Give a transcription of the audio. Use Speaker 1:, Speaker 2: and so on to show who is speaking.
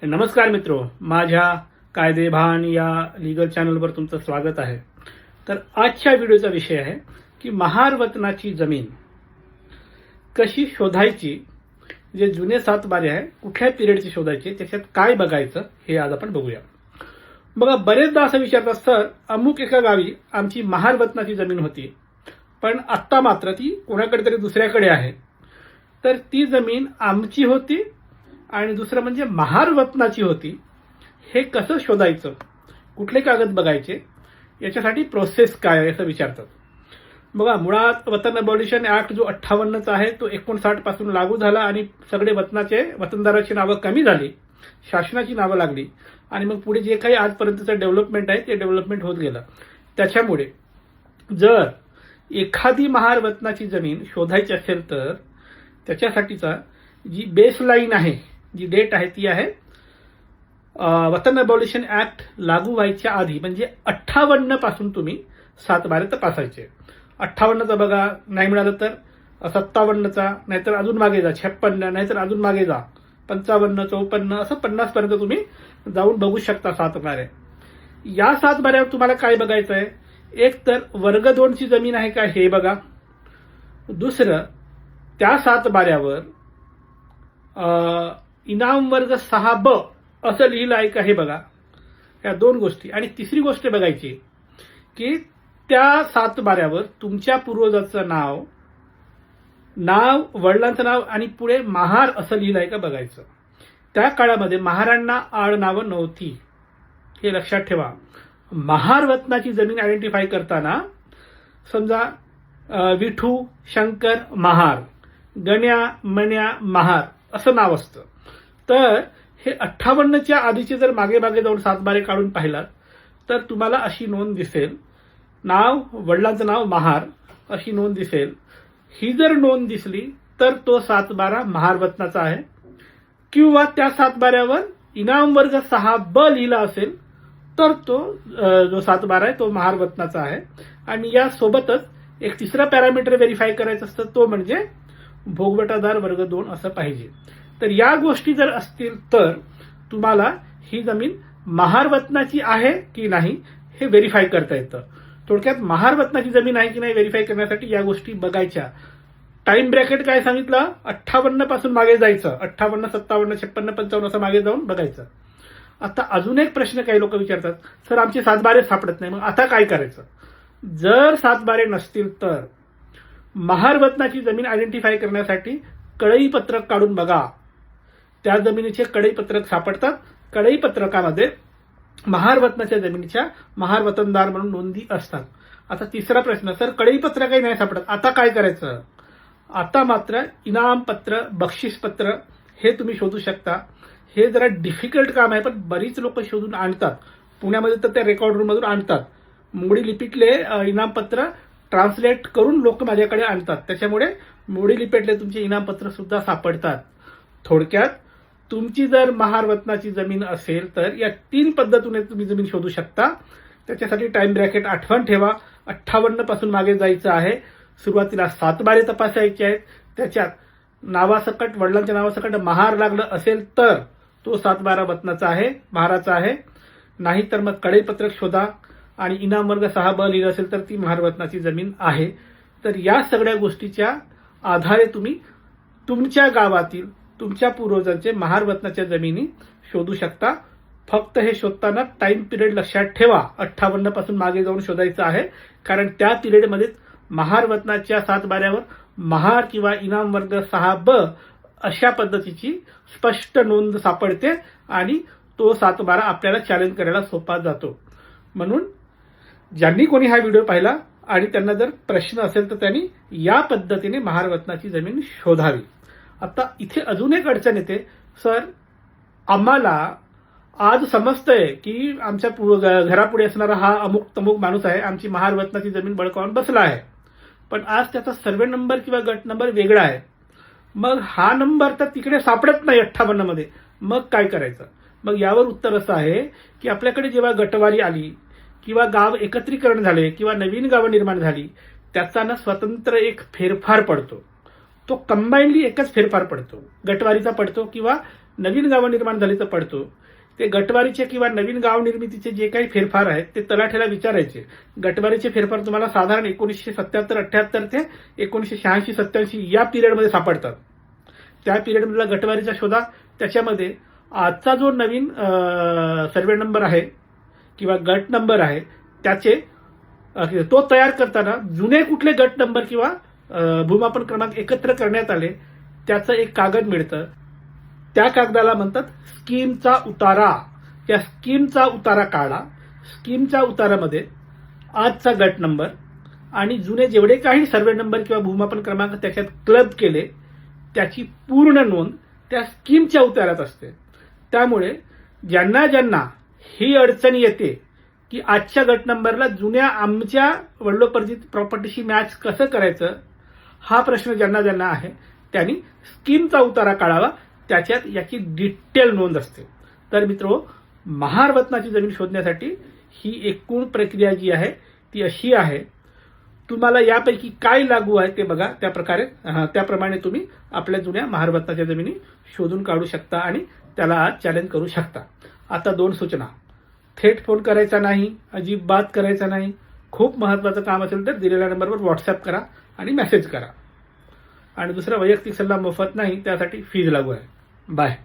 Speaker 1: नमस्कार मित्रो, माझ्या कायदेभान या लीगल चॅनलवर तुमचं स्वागत आहे. तर आजच्या व्हिडिओचा विषय आहे की महारवतनाची जमीन कशी शोधायची. जे जुने सातबारे आहे कुठल्या पिरियडचे शोधायचे, त्याच्यात काय बघायचं हे आज आपण बघूया. बघा, बरेचदा असं विचारतात, सर अमुक एका गावी आमची महारवतनाची जमीन होती, पण आत्ता मात्र ती कोणाकडे तरी दुसऱ्याकडे आहे. तर ती जमीन आमची होती आणि दुसरं म्हणजे महारवतनाची होती, हे कसं शोधायचं, कुठले कागद बघायचे, याच्यासाठी प्रोसेस काय आहे असं विचारतात. बघा, मुळात वतन अबॉलिशन ऍक्ट जो 58चा आहे तो 59 पासून लागू झाला आणि सगळे वतनदाराची नावं कमी झाली, शासनाची नावं लागली आणि मग पुढे जे काही आजपर्यंतचं डेव्हलपमेंट आहे ते डेव्हलपमेंट होत गेलं. त्याच्यामुळे जर एखादी महारवतनाची जमीन शोधायची असेल तर त्याच्यासाठीचा जी बेसलाईन आहे, जी डेट आहे ती आहे वतन अबॉलिशन ऍक्ट लागू व्हायच्या आधी, म्हणजे 58 पासून तुम्ही सातबारे तपासायचे. 58चा बघा, नाही मिळालं तर 57चा, नाहीतर अजून मागे जा 56, नाहीतर अजून मागे जा 55, 54, असं 50 पर्यंत तुम्ही जाऊन बघू शकता सातबारे. या सातबाऱ्यावर तुम्हाला काय बघायचं आहे, एक तर वर्ग 2 ची जमीन आहे का हे बघा, दुसरं त्या सातबाऱ्यावर इनाम वर्ग 6ब असं लिहिलं आहे का हे बघा. या दोन गोष्टी. आणि तिसरी गोष्ट बघायची की त्या सातबाऱ्यावर तुमच्या पूर्वजाचं नाव, वडिलांचं नाव आणि पुढे महार असं लिहिलं आहे का बघायचं. त्या काळामध्ये महारांना आडनावं नव्हती, हे लक्षात ठेवा. महारवतनाची जमीन आयडेंटिफाय करताना समजा विठू शंकर महार, गण्या मण्या महार असं नाव असतं. तर हे 58च्या आधीचे जर मागे जाऊन सातबारे काढून पाहिलात तर तुम्हाला अशी नोंद दिसेल, नाव, वडिलांचं नाव महार अशी नोंद दिसेल. ही जर नोंद दिसली तर तो सातबारा महारवतनाचा आहे, किंवा त्या सातबाऱ्यावर इनाम वर्ग 6ब लिहिला असेल तर तो जो सातबारा आहे तो महारवतनाचा आहे. आणि या सोबतच एक तिसरा पॅरामीटर व्हेरीफाय करायचं असतं, तो म्हणजे भोगवटादार वर्ग 2 असं पाहिजे. तर या गोष्टी जर असतील तर तुम्हाला ही जमीन महारवतनाची आहे की नाही हे व्हेरीफाय करता येतं. थोडक्यात महारवतनाची जमीन आहे की नाही व्हेरीफाय करण्यासाठी या गोष्टी बघायच्या. टाइम ब्रॅकेट काय सांगितलं, 58 पासून मागे जायचं, 58, 57, 56, 55 असं मागे जाऊन बघायचं. आता अजून एक प्रश्न काही लोक विचारतात, सर आमचे सातबारे सापडत नाही, मग आता काय करायचं. जर सातबारे नसतील तर महारवतनाची जमीन आयडेंटिफाय करण्यासाठी कळईपत्रक काढून बघा. त्या जमिनीचे कळईपत्रक सापडतात. कळईपत्रकामध्ये महारवतनाच्या जमिनीच्या महारवतनदार म्हणून नोंदी असतात. आता तिसरा प्रश्न, सर कळईपत्रकही नाही सापडत, आता काय करायचं. आता मात्र इनामपत्र, बक्षीसपत्र हे तुम्ही शोधू शकता. हे जरा डिफिकल्ट काम आहे, पण बरीच लोक शोधून आणतात. पुण्यामध्ये तर त्या रेकॉर्ड रूममधून आणतात. मोडी लिपीतले इनामपत्र ट्रान्सलेट करून लोक माझ्याकडे आणतात, त्याच्यामुळे मोडी लिपीतले तुमचे इनामपत्र सुद्धा सापडतात. थोडक्यात तुमची जर महारवतनाची जमीन असेल तर या 3 पद्धतीने तुम्ही जमीन शोधू शकता. त्याच्यासाठी टाइम ब्रॅकेट आठवण ठेवा, 58 पासून मागे जायचं आहे. सुरुवातीला सातबारे तपासायचे आहेत, त्याच्यात नावासकट, वडिलांच्या नावासकट महार लागलं असेल तर तो सातबारा वतनाचा आहे, महाराचा आहे. नाहीतर मग कळईपत्रक शोधा आणि इनाम वर्ग 6ब लिहिलं असेल तर ती महारवतनाची जमीन आहे. तर या सगळ्या गोष्टीच्या आधारे तुम्ही तुमच्या गावातील तुमच्या पूर्वजांचे महारवतनाच्या जमिनी शोधू शकता. फक्त हे शोधताना टाइम पिरियड लक्षात ठेवा, 58 पासून मागे जाऊन शोधायचं आहे, कारण त्या पिरियडमध्ये महारवतनाच्या सातबाऱ्यावर महार किंवा इनाम वर्ग 6ब अशा पद्धतीची स्पष्ट नोंद सापडते आणि तो सातबारा आपल्याला चॅलेंज करायला सोपा जातो. म्हणून ज्यांनी कोणी हा व्हिडिओ पाहिला आणि त्यांना जर प्रश्न असेल तर त्यांनी या पद्धतीने महारवतनाची जमीन शोधावी. आता इथे अजून एक अडचण येते, सर आम्हाला आज समजतंय की आमच्या घरापुढे असणारा हा अमुक तमुक माणूस आहे, आमची महारवतनाची जमीन बळकावून बसला आहे, पण आज त्याचा सर्वे नंबर किंवा गट नंबर वेगळा आहे. मग हा नंबर तर तिकडे सापडत नाही 58 मध्ये, मग काय करायचं. मग यावर उत्तर असं आहे की आपल्याकडे जेव्हा गटवारी आली किंवा गाव एकत्रीकरण झाले किंवा नवीन गावं निर्माण झाली, त्याचा ना स्वतंत्र एक फेरफार पडतो. तो कंबाईनली एकच फेरफार पडतो, गटवारीचा पडतो किंवा नवीन गावं निर्माण झाली तर पडतो. ते गटवारीचे किंवा नवीन गाव निर्मितीचे जे काही फेरफार आहेत ते तलाठ्याला विचारायचे. गटवारीचे फेरफार तुम्हाला साधारण 1977-78 ते 1986-87 या पिरियडमध्ये सापडतात. त्या पिरियडमधला गटवारीचा शोधा. त्याच्यामध्ये आजचा जो नवीन सर्वे नंबर आहे किंवा गट नंबर आहे त्याचे तो तयार करताना जुने कुठले गट नंबर किंवा भूमापन क्रमांक एकत्र करण्यात आले त्याचं एक कागद मिळतं. त्या कागदाला म्हणतात स्कीमचा उतारा. त्या स्कीमचा उतारा काढा. स्कीमच्या उतारामध्ये आजचा गट नंबर आणि जुने जेवढे काही सर्वे नंबर किंवा भूमापन क्रमांक त्याच्यात क्लब केले त्याची पूर्ण नोंद त्या स्कीमच्या उतारात असते. त्यामुळे ज्यांना ज्यांना ही अडचण येते की आजच्या गट नंबरला जुन्या आमच्या वडिलोपार्जित प्रॉपर्टीशी मॅच कसं करायचं, हा प्रश्न ज्यांना ज्यांना आहे त्यांनी स्कीमचा उतारा काढावा. त्याच्यात याची डिटेल नोंद असते. तर मित्रो, महारवतनाची जमीन शोधण्यासाठी ही एकूण प्रक्रिया जी आहे ती अशी आहे. तुम्हाला यापैकी काय लागू आहे ते बघा. त्याप्रमाणे तुम्ही आपल्या जुन्या महारवतनाच्या जमिनी शोधून काढू शकता आणि त्याला आज चॅलेंज करू शकता. आता 2 सूचना. थेट फोन करायचा नाही, अजिबात करायचा नाही. खूप महत्वाचं काम असेल तर दिलेल्या नंबरवर व्हॉट्सअप करा आणि मेसेज करा. आणि दुसरा, वैयक्तिक सल्ला मोफत नाही, त्यासाठी फीज लागू आहे. बाय.